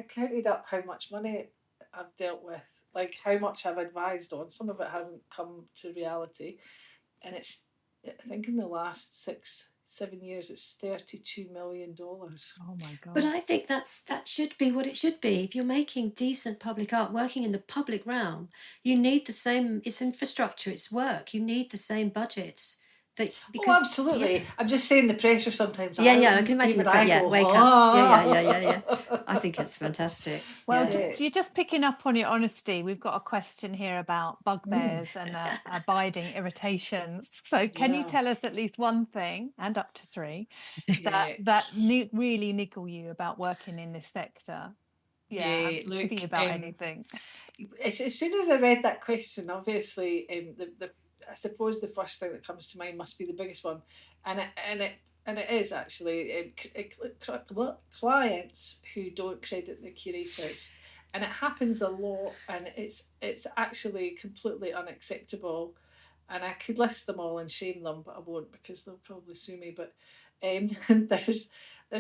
counted up how much money I've dealt with, how much I've advised on. Some of it hasn't come to reality, and it's, I think in the last 6-7 years, it's $32 million. Oh my God. But I think that should be what it should be. If you're making decent public art, working in the public realm, you need the same, it's infrastructure, it's work, you need the same budgets. Absolutely. I'm just saying the pressure sometimes. I can imagine the pressure. Wake up. Yeah. I think it's fantastic. Well, you're just picking up on your honesty. We've got a question here about bugbears and abiding irritations. So can you tell us at least one thing, and up to 3, that really niggle you about working in this sector? Look, about anything. As soon as I read that question, obviously, I suppose the first thing that comes to mind must be the biggest one, and it is actually clients who don't credit the curators, and it happens a lot, and it's actually completely unacceptable. And I could list them all and shame them, but I won't because they'll probably sue me. But there's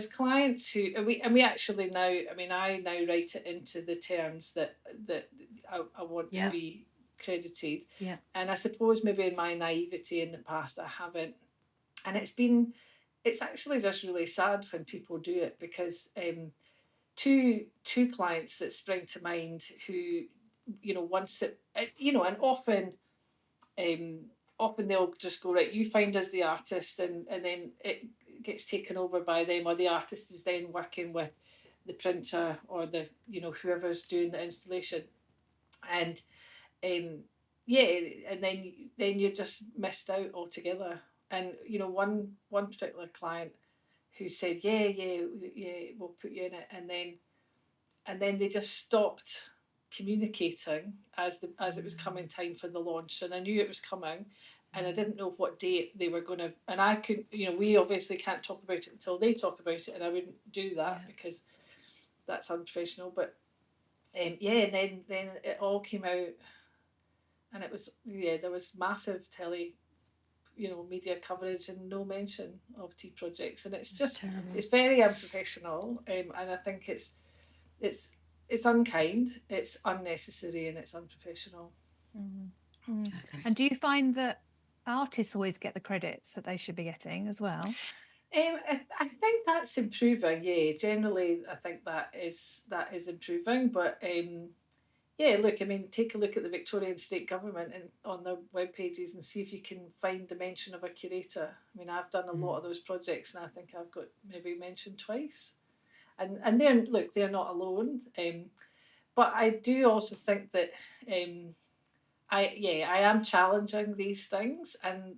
clients who, and we actually now, I mean, I now write it into the terms that I want to be credited. Yeah. And I suppose maybe in my naivety in the past I haven't. And it's actually just really sad when people do it, because two clients that spring to mind who, once it, and often they'll just go, right, you find us the artist, and then it gets taken over by them, or the artist is then working with the printer or the whoever's doing the installation, and and then you're just missed out altogether. And one particular client who said, yeah, we'll put you in it, and then they just stopped communicating as it was coming time for the launch, and I knew it was coming, and I didn't know what date they were going to, and I couldn't, we obviously can't talk about it until they talk about it, and I wouldn't do that because that's unprofessional. But and then it all came out, and it was there was massive media coverage and no mention of tea projects, and it's just it's very unprofessional, and I think it's unkind, it's unnecessary, and it's unprofessional. And do you find that artists always get the credits that they should be getting as well? I think that's improving. Yeah, generally I think that is improving. But look, I mean, take a look at the Victorian State Government and on their web pages and see if you can find the mention of a curator. I mean, I've done a lot of those projects, and I think I've got maybe mentioned twice. And they're not alone. But I do also think that I am challenging these things, and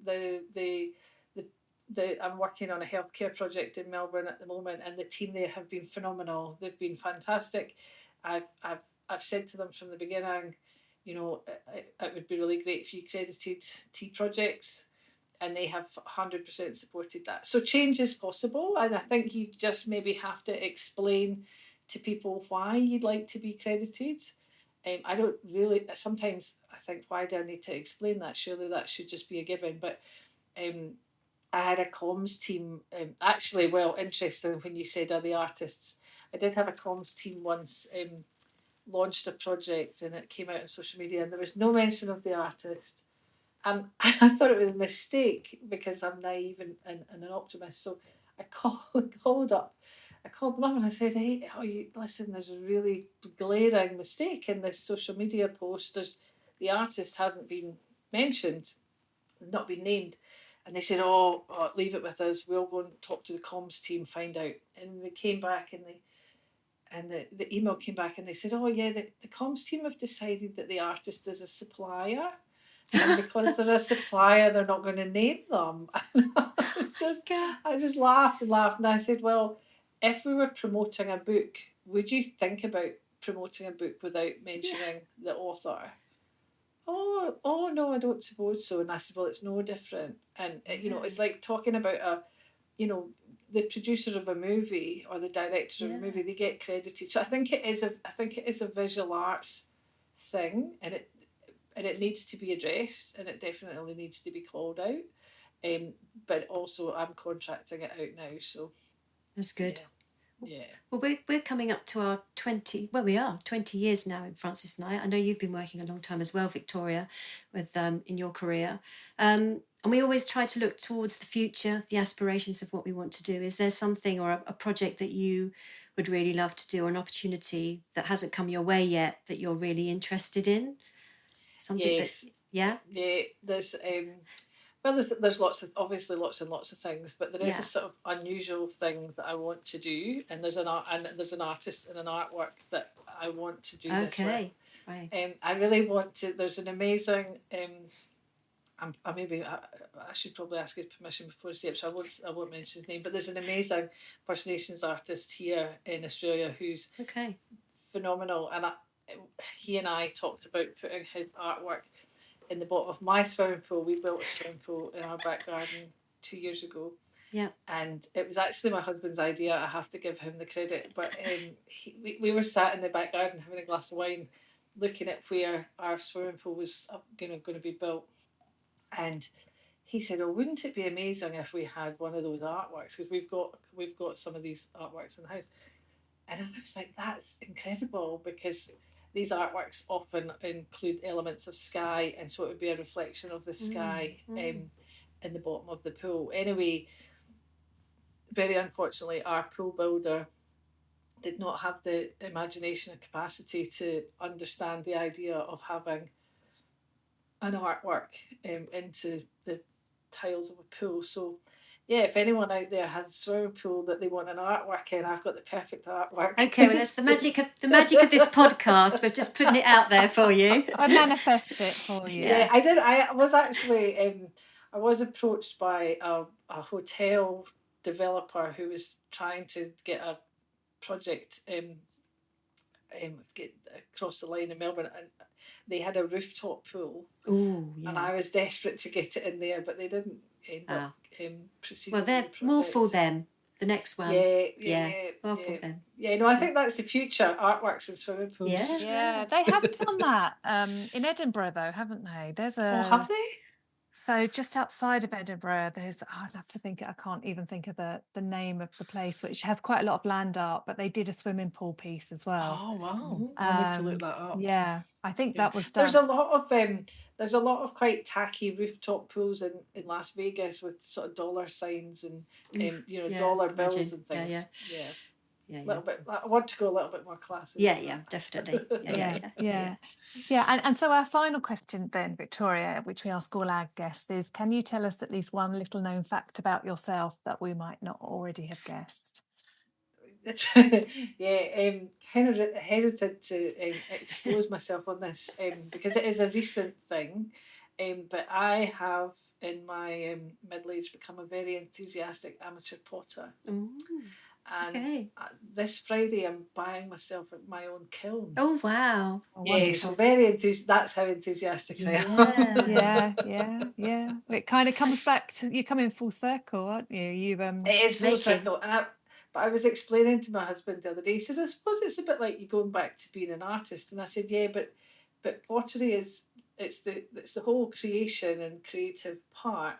I'm working on a healthcare project in Melbourne at the moment, and the team there have been phenomenal. They've been fantastic. I've said to them from the beginning, it would be really great if you credited tea projects, and they have 100% supported that. So change is possible, and I think you just maybe have to explain to people why you'd like to be credited. I don't really, sometimes I think, why do I need to explain that? Surely that should just be a given. But I had a comms team, actually, well, interesting when you said other artists. I did have a comms team once, launched a project, and it came out on social media, and there was no mention of the artist. And I thought it was a mistake because I'm naive and an optimist. So I called them up and I said, hey, listen, there's a really glaring mistake in this social media post. The artist hasn't been mentioned, not been named. And they said, oh, leave it with us. We'll go and talk to the comms team, find out. And they came back, and the email came back, and they said, oh, yeah, the comms team have decided that the artist is a supplier. And because they're a supplier, they're not going to name them. I just laughed, and I said, well, if we were promoting a book, would you think about promoting a book without mentioning the author? Oh no, I don't suppose so. And I said, well, it's no different. And it's like talking about the producer of a movie or the director of a movie. They get credited. So I think it is a visual arts thing, and it needs to be addressed, and it definitely needs to be called out. But also, I'm contracting it out now, so that's good. Yeah. Well, we're coming up to our 20 years now, Francis and I know you've been working a long time as well, Victoria, with in your career. And we always try to look towards the future, the aspirations of what we want to do. Is there something or a project that you would really love to do, or an opportunity that hasn't come your way yet that you're really interested in? Something yes. Yeah, there's lots and lots of things, but there is a sort of unusual thing that I want to do, and there's an artist and an artwork that I want to do this with. Right. I really want to. There's an amazing. I should probably ask his permission before I say it, so I won't mention his name. But there's an amazing First Nations artist here in Australia who's phenomenal, and he and I talked about putting his artwork in the bottom of my swimming pool. We built a swimming pool in our back garden 2 years ago. Yeah. And it was actually my husband's idea. I have to give him the credit. But we were sat in the back garden having a glass of wine, looking at where our swimming pool was going to be built. And he said, "Oh, wouldn't it be amazing if we had one of those artworks? Because we've got some of these artworks in the house." And I was like, "That's incredible," because these artworks often include elements of sky, and so it would be a reflection of the sky in the bottom of the pool. Anyway, very unfortunately, our pool builder did not have the imagination and capacity to understand the idea of having an artwork into the tiles of a pool. So yeah, if anyone out there has a swimming pool that they want an artwork in, I've got the perfect artwork. Okay, well, that's the magic of this podcast. We're just putting it out there for you. I manifested it for you. Yeah, I did. I was actually I was approached by a hotel developer who was trying to get a project get across the line in Melbourne, and they had a rooftop pool. Oh, yeah. And I was desperate to get it in there, but they didn't end up proceeding. Well, we'll for them. The next one. Yeah. We'll for them. Yeah, no, I think that's the future, artworks in swimming pools. Yeah, they have done that in Edinburgh, though, haven't they? There's a. Oh, have they? So just outside of Edinburgh, I'd have to think, I can't even think of the name of the place, which has quite a lot of land art, but they did a swimming pool piece as well. Oh, wow. I need to look that up. Yeah, I think that was done. There's a lot of quite tacky rooftop pools in Las Vegas with sort of dollar signs and dollar bills and things. Yeah. Little bit. I want to go a little bit more classy. Yeah, definitely. Yeah. And so our final question then, Victoria, which we ask all our guests, is: can you tell us at least one little known fact about yourself that we might not already have guessed? Kind of hesitant to expose myself on this because it is a recent thing, but I have in my middle age become a very enthusiastic amateur potter. Ooh. And this Friday I'm buying myself my own kiln. Oh, wow. Yeah, so very enthusiastic. That's how enthusiastic I am. Yeah. It kind of comes back to, you're coming full circle, aren't you? It is full circle. But I was explaining to my husband the other day, he said, "I suppose it's a bit like you going back to being an artist." And I said, "Yeah, but pottery it's the whole creation and creative part,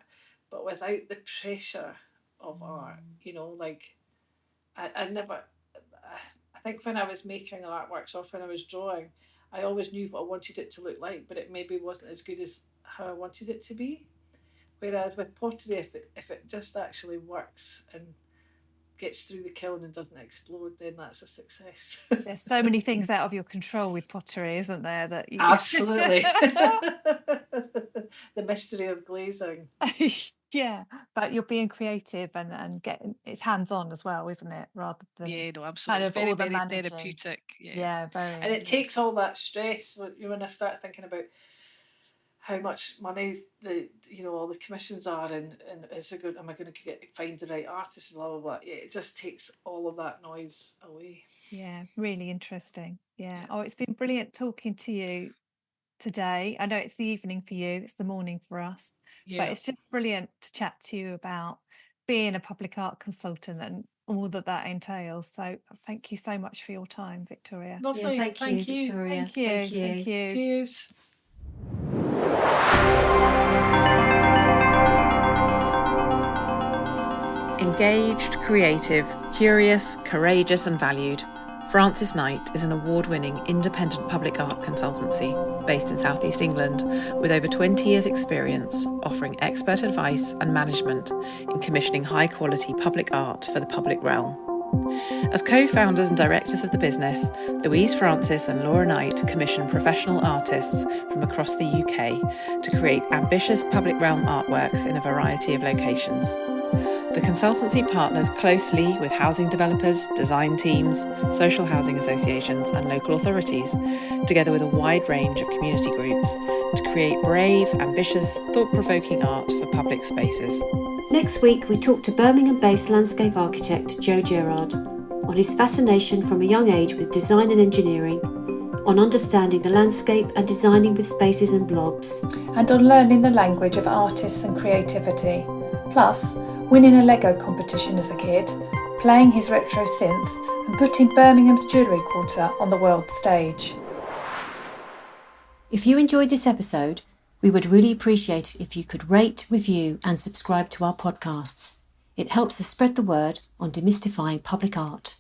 but without the pressure of art, like I think when I was making artworks or when I was drawing, I always knew what I wanted it to look like, but it maybe wasn't as good as how I wanted it to be. Whereas with pottery, if it just actually works and gets through the kiln and doesn't explode, then that's a success." There's so many things out of your control with pottery, isn't there? That you... Absolutely. The mystery of glazing. Yeah, but you're being creative and getting, it's hands-on as well, isn't it? Rather than absolutely. Kind of it's very, all the very therapeutic. Yeah, very. And it takes all that stress when I start thinking about how much money all the commissions are, and am I going to find the right artist, and blah blah blah. Yeah, it just takes all of that noise away. Yeah, really interesting. Yeah. Oh, it's been brilliant talking to you today. I know it's the evening for you, it's the morning for us, but it's just brilliant to chat to you about being a public art consultant and all that entails. So thank you so much for your time, Victoria. Lovely. Thank you, Victoria. Thank you. Cheers. Engaged, creative, curious, courageous and valued, Frances Knight is an award-winning independent public art consultancy based in South East England with over 20 years' experience offering expert advice and management in commissioning high-quality public art for the public realm. As co-founders and directors of the business, Louise Francis and Laura Knight commission professional artists from across the UK to create ambitious public realm artworks in a variety of locations. The consultancy partners closely with housing developers, design teams, social housing associations and local authorities, together with a wide range of community groups, to create brave, ambitious, thought-provoking art for public spaces. Next week, we talk to Birmingham-based landscape architect Joe Gerard on his fascination from a young age with design and engineering, on understanding the landscape and designing with spaces and blobs, and on learning the language of artists and creativity, plus winning a Lego competition as a kid, playing his retro synth and putting Birmingham's Jewellery Quarter on the world stage. If you enjoyed this episode, we would really appreciate it if you could rate, review and subscribe to our podcasts. It helps us spread the word on demystifying public art.